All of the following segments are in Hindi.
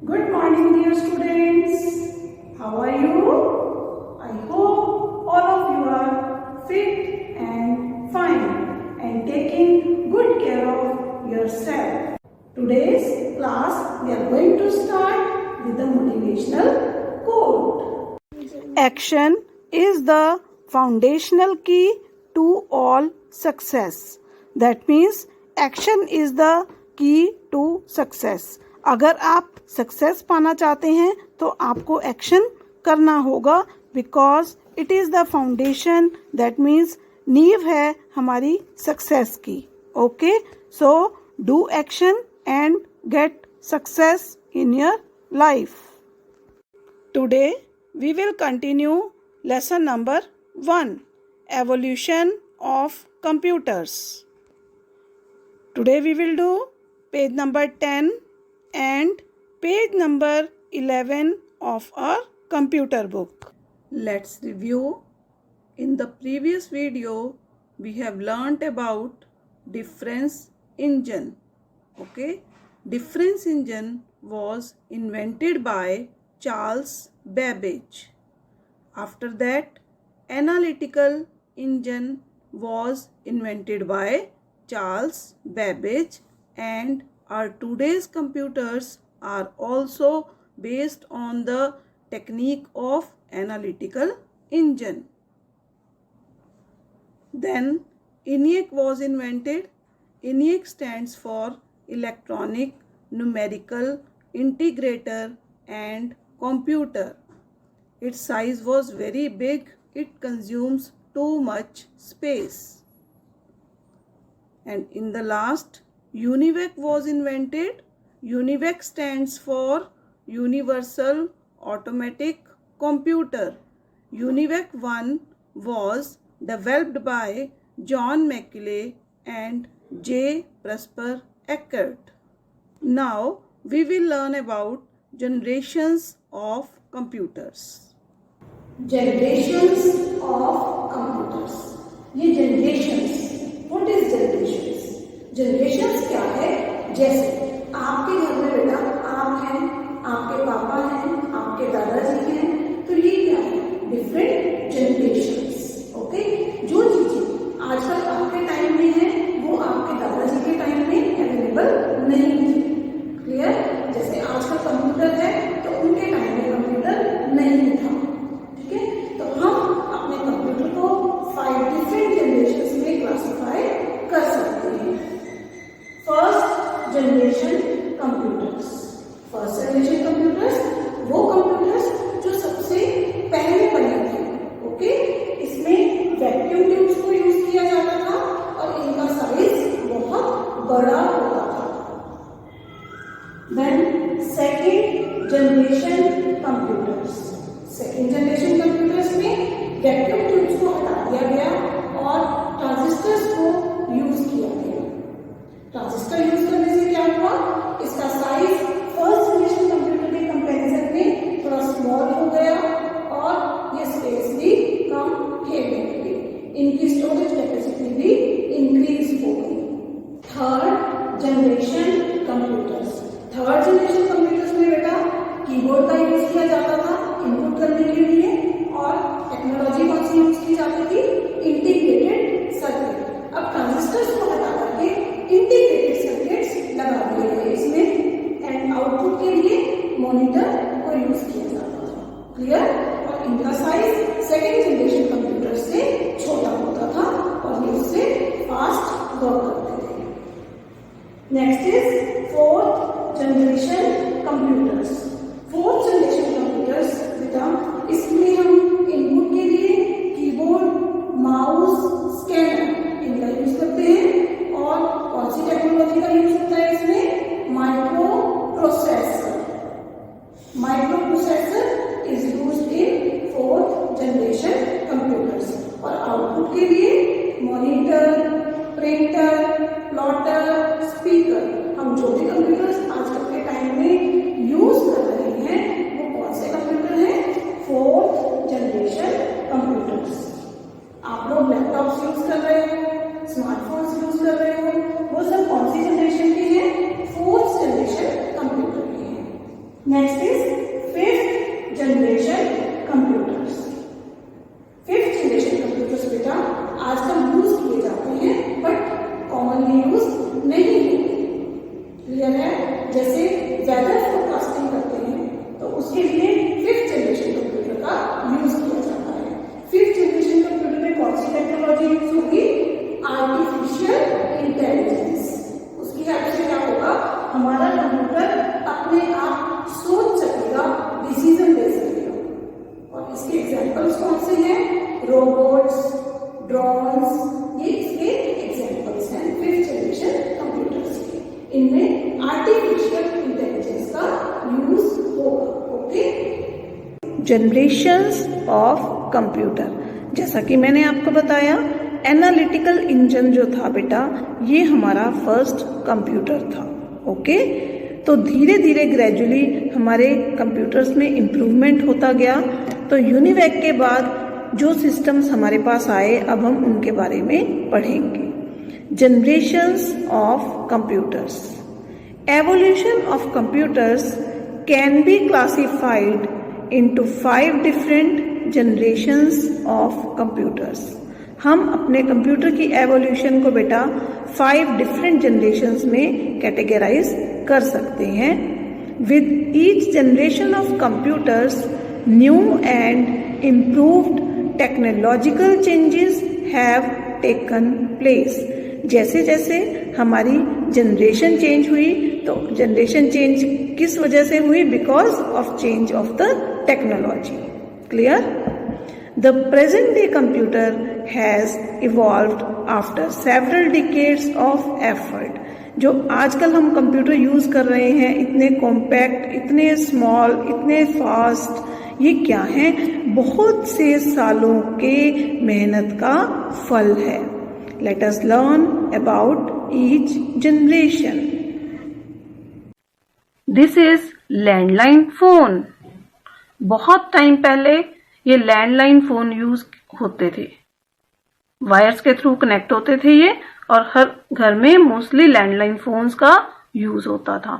Good morning, dear students. How are you? I hope all of you are fit and fine and taking good care of yourself. Today's class we are going to start with the motivational quote. Action is the foundational key to all success. That means action is the key to success. अगर आप सक्सेस पाना चाहते हैं तो आपको एक्शन करना होगा because it is the foundation. That means नींव है हमारी सक्सेस की. Okay, so do action and get success in your life. Today we will continue lesson number 1, evolution of computers. Today we will do page number 10 and page number 11 of our computer book. Let's review. In the previous video we have learnt about difference engine. Okay, difference engine was invented by Charles Babbage. After that, analytical engine was invented by Charles Babbage, and our today's computers are also based on the technique of analytical engine. Then ENIAC was invented. ENIAC stands for Electronic Numerical Integrator and Computer. Its size was very big. It consumes too much space. And in the last, UNIVAC was invented. UNIVAC stands for Universal Automatic Computer. UNIVAC 1 was developed by John Macaulay and J. Presper Eckert. Now we will learn about generations of computers. Generations of computers. ये generations. What is generations? Generations क्या है? जैसे आपके घर में बेटा आप हैं, आपके पापा हैं, आपके दादाजी हैं, तो ये क्या है? Different generations. ओके, जो चीजें आजकल आपके टाइम में है वो आपके दादाजी के टाइम में अवेलेबल नहीं थी. क्लियर? जैसे आजकल कंप्यूटर है तो उनके टाइम में कंप्यूटर नहीं था. ठीक है, तो हम अपने कंप्यूटर को 5 डिफरेंट जनरेशंस में क्लासिफाई कर सकते हैं. First generation computers. First generation computers वो कंप्यूटर्स जो सबसे पहले बने थे. ओके, इसमें वैक्यूम ट्यूब्स को यूज किया जाता था और इनका साइज बहुत बड़ा होता था. Then second generation computers. Second generation computers में वैक्यूम ट्यूब्स को हटा दिया गया और ट्रांजिस्टर्स को यूज किया गया. ट्रांजिस्टर यूज करने से क्या हुआ? इसका साइज फर्स्ट जनरेशन कंप्यूटर के कंपैरिजन में थोड़ा स्मॉल हो गया और ये स्पेस भी कम खेलने लगी. इनकी स्टोरेज कैपेसिटी भी इंक्रीज हो गई. Third generation computers. Third generation computers में बेटा कीबोर्ड का यूज किया जाता था इनपुट करने के लिए और टेक्नोलॉजी कौन सी यूज की जाती थी? Integrated circuit. अब ट्रांजिस्टर्स को हटा करके इंटीग्रेटेड सर्किट्स लगा दिए गए इसमें एंड आउटपुट के लिए मॉनिटर को यूज किया जाता था. क्लियर? और इनका साइज सेकेंड जनरेशन कंप्यूटर से छोटा होता था और ये उससे फास्ट वर्क करते थे. Next is fourth generation computers. Fourth generation computers बेटा इसमें हम इनपुट के लिए कीबोर्ड, माउस, स्कैनर इनका यूज करते हैं और कौन सी टेक्नोलॉजी का यूज होता है इसमें? Micro processor. Micro processor is used in fourth generation computers और आउटपुट के लिए मॉनिटर, प्रिंटर, प्लॉटर, स्पीकर. हम जो भी कंप्यूटर्स आजकल के टाइम में यूज कर रहे हैं वो कौन से कंप्यूटर हैं? Fourth generation computers. आप लोग लैपटॉप्स यूज कर रहे हो, स्मार्टफोन्स यूज कर रहे हो, वो सब कौन सी जनरेशन के हैं? फोर्थ जनरेशन कंप्यूटर के हैं. Next is fifth generation computers. Fifth generation computers बेटा आजकल यूज किए जाते हैं बट कॉमनली यूज नहीं होते। क्लियर है? जैसे वेदर फोरकास्टिंग करते हैं तो उसके लिए फिफ्थ जनरेशन कंप्यूटर का यूज किया जाता है। फिफ्थ जनरेशन कंप्यूटर में कौन सी टेक्नोलॉजी यूज होगी? Artificial intelligence. उसकी हेल्प से क्या होगा? हमारा कंप्यूटर अपने आप सोच सकेगा, डिसीजन ले सकेगा। और इसके एग्जांपल्स कौन से हैं? रोबोट्स, ड्रोन्स, ये इसके एग्जांपल्स हैं फिफ्थ जनरेशन कंप्यूटर्स के। इनमें आर्टिफिशियल इंटेलिजेंस का यूज होगा। ओके। जनरेशंस ऑफ कंप्यूटर, जैसा कि मैंने आपको बताया एनालिटिकल इंजन जो था बेटा ये हमारा फर्स्ट कंप्यूटर था। ओके, तो धीरे धीरे ग्रेजुअली हमारे कंप्यूटर्स में इम्प्रूवमेंट होता गया। तो यूनिवैक के बाद जो सिस्टम्स हमारे पास आए अब हम उनके बारे में पढ़ेंगे। Generations of computers. Evolution of computers can be classified into 5 different generations of computers. हम अपने कंप्यूटर की एवोल्यूशन को बेटा 5 डिफरेंट जनरेशन्स में कैटेगराइज कर सकते हैं। With each generation of computers new and improved technological changes have taken place. जैसे जैसे हमारी जनरेशन चेंज हुई तो जनरेशन चेंज किस वजह से हुई? Because of change of the technology. Clear? The present day computer has evolved after several decades of effort. जो आजकल हम कंप्यूटर यूज कर रहे हैं इतने कॉम्पैक्ट, इतने स्मॉल, इतने फास्ट, ये क्या है? बहुत से सालों के मेहनत का फल है। Let us learn about each generation. This is landline phone. बहुत टाइम पहले ये लैंडलाइन फोन यूज होते थे, वायर्स के थ्रू कनेक्ट होते थे ये, और हर घर में मोस्टली लैंडलाइन फोन्स का यूज होता था।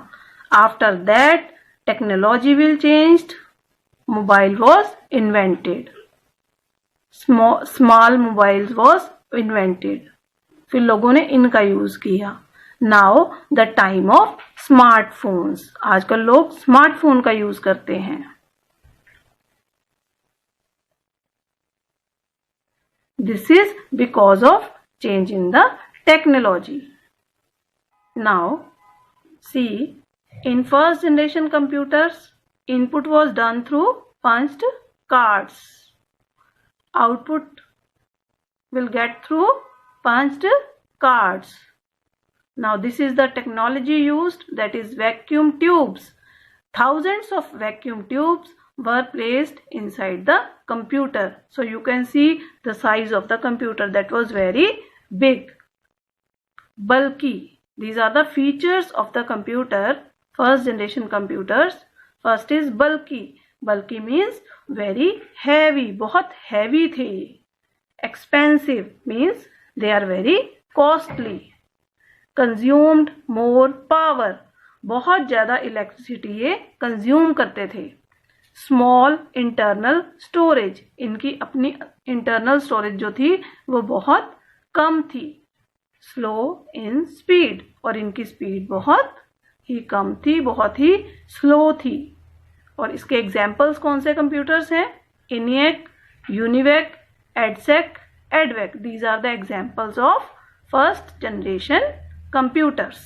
After that technology will changed, mobile was invented, small mobile was invented, फिर लोगों ने इनका यूज किया। Now the time of smartphones, आजकल लोग स्मार्टफोन का यूज करते हैं। This is because of change in the technology. Now see, in first generation computers input was done through punched cards, output will get through punched cards. Now this is the technology used, that is vacuum tubes. Thousands of vacuum tubes were placed inside the computer. So you can see the size of the computer, that was very big, bulky. These are the features of the computer, first generation computers. First is bulky. Bulky means very heavy, बहुत heavy थे। Expensive means they are very costly. Consumed more power, बहुत ज़्यादा इलेक्ट्रिसिटी ये कंज्यूम करते थे। Small internal storage, इनकी अपनी इंटरनल स्टोरेज जो थी वो बहुत कम थी। Slow in speed, और इनकी स्पीड बहुत ही कम थी, बहुत ही स्लो थी। और इसके एग्जाम्पल्स कौन से कंप्यूटर्स हैं? ENIAC, UNIVAC, EDSEC, EDVAC. These are the examples of first generation computers.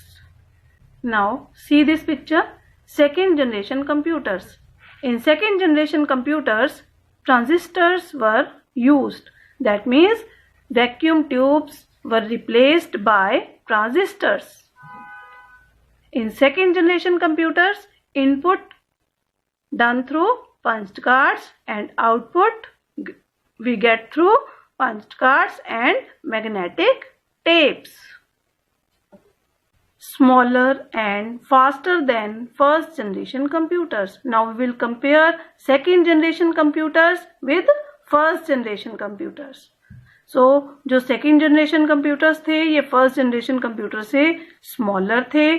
Now see this picture. Second generation computers. In second generation computers, transistors were used. That means vacuum tubes were replaced by transistors. In second generation computers, input done through punched cards and output we get through punched cards and magnetic tapes. Smaller and faster than first generation computers. Now we will compare second generation computers with first generation computers. So जो second generation computers थे ये first generation computer से smaller थे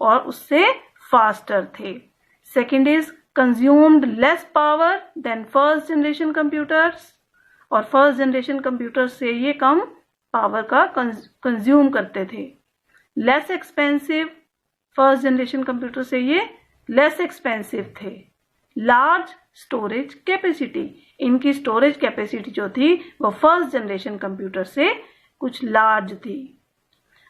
और उससे faster थे। Second is consumed less power than first generation computers, और फर्स्ट जनरेशन कंप्यूटर से ये कम पावर का कंज्यूम करते थे. Less expensive, first generation computer से ये लेस एक्सपेंसिव थे. लार्ज स्टोरेज कैपेसिटी, इनकी स्टोरेज कैपेसिटी जो थी वो फर्स्ट जनरेशन कंप्यूटर से कुछ लार्ज थी.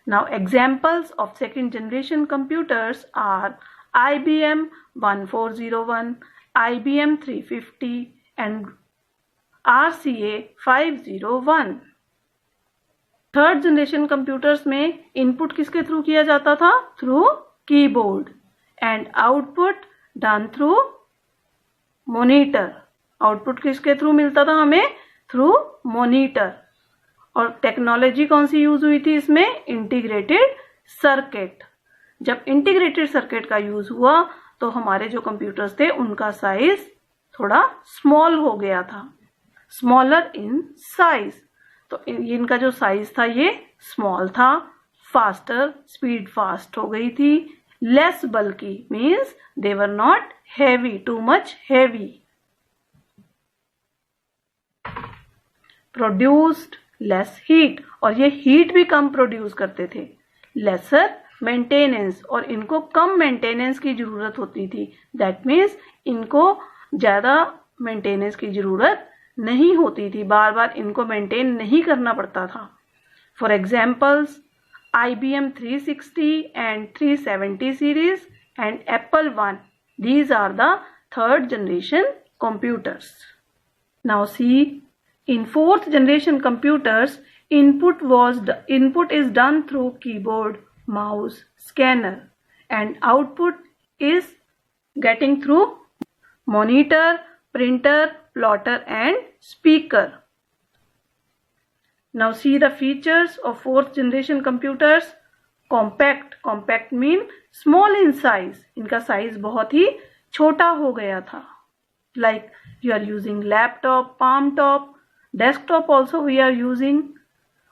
Now examples of second generation computers are IBM 1401, IBM 350 and RCA 501. Third generation computers में इनपुट किसके थ्रू किया जाता था? Through keyboard, and output done through monitor. Output किसके थ्रू मिलता था हमें? Through monitor. और टेक्नोलॉजी कौन सी यूज हुई थी इसमें? Integrated circuit. जब इंटीग्रेटेड सर्किट का यूज हुआ तो हमारे जो कंप्यूटर्स थे उनका साइज थोड़ा स्मॉल हो गया था, स्मॉलर इन साइज. तो इनका जो साइज था ये स्मॉल था. फास्टर, स्पीड फास्ट हो गई थी. Less bulky means they were not heavy, too much heavy. Produced less heat, और ये हीट भी कम प्रोड्यूस करते थे. लेसर मेंटेनेंस, और इनको कम मेंटेनेंस की जरूरत होती थी. दैट मीन्स इनको ज्यादा मेंटेनेंस की जरूरत नहीं होती थी, बार बार इनको मेंटेन नहीं करना पड़ता था. For examples IBM 360 and 370 series and Apple I, these are the third generation computers. Now see, in fourth generation computers, input is done through keyboard, mouse, scanner, and output is getting through monitor, printer, plotter, and speaker. Now see the features of fourth generation computers. Compact mean small in size. इनका size बहुत ही छोटा हो गया था. Like you are using laptop, palm top, desktop also we are using.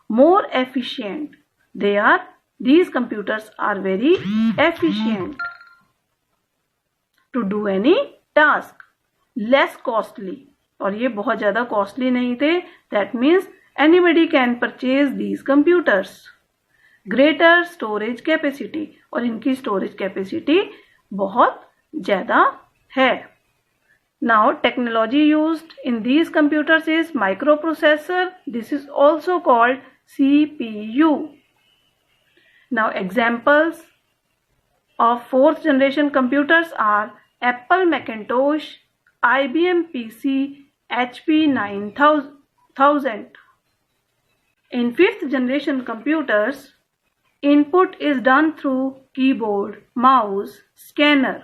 More efficient. These computers are very efficient to do any task. Less costly, और ये बहुत ज्यादा कॉस्टली नहीं थे. That means anybody can purchase these computers. Greater storage capacity, और इनकी स्टोरेज कैपेसिटी बहुत ज्यादा है. Now technology used in these computers is microprocessor. This is also called CPU. Now examples of fourth generation computers are Apple Macintosh, IBM PC, HP 9000. In fifth generation computers, input is done through keyboard, mouse, scanner,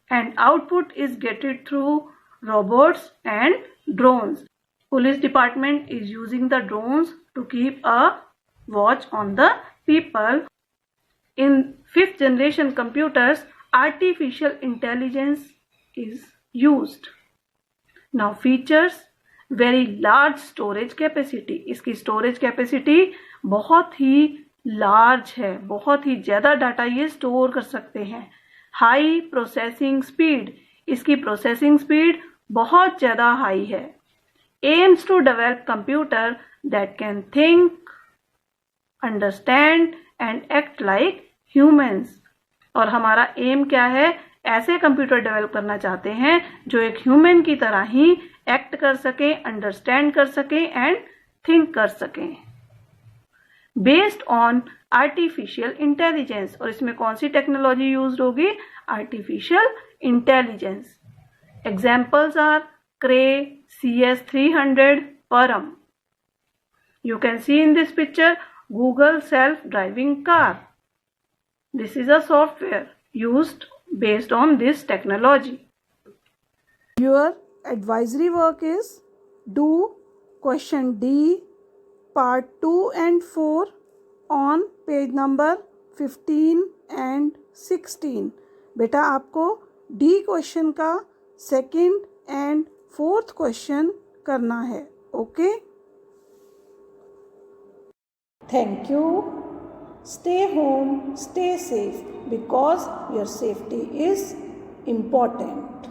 and output is getted through robots and drones. Police department is using the drones to keep a watch on the people. In fifth generation computers, artificial intelligence is used. Now features, very large storage capacity. इसकी storage capacity बहुत ही large है, बहुत ही ज़्यादा डाटा ये store कर सकते हैं. High processing speed, इसकी processing speed बहुत ज़्यादा high है. Aims to develop computer that can think, understand and act like humans. और हमारा एम क्या है? ऐसे कंप्यूटर डेवलप करना चाहते हैं जो एक ह्यूमन की तरह ही एक्ट कर सके, अंडरस्टैंड कर सके एंड थिंक कर सके. बेस्ड ऑन आर्टिफिशियल इंटेलिजेंस, और इसमें कौन सी टेक्नोलॉजी यूज होगी? Artificial intelligence. Examples are Cray, CS300, Param. You can see in this picture Google self-driving car. This is a software used based on this technology. Your advisory work is do question D, part 2 and 4 on page number 15 and 16. बेटा आपको D क्वेश्चन का सेकंड एंड फोर्थ क्वेश्चन करना है. Okay, thank you. Stay home, stay safe, because your safety is important.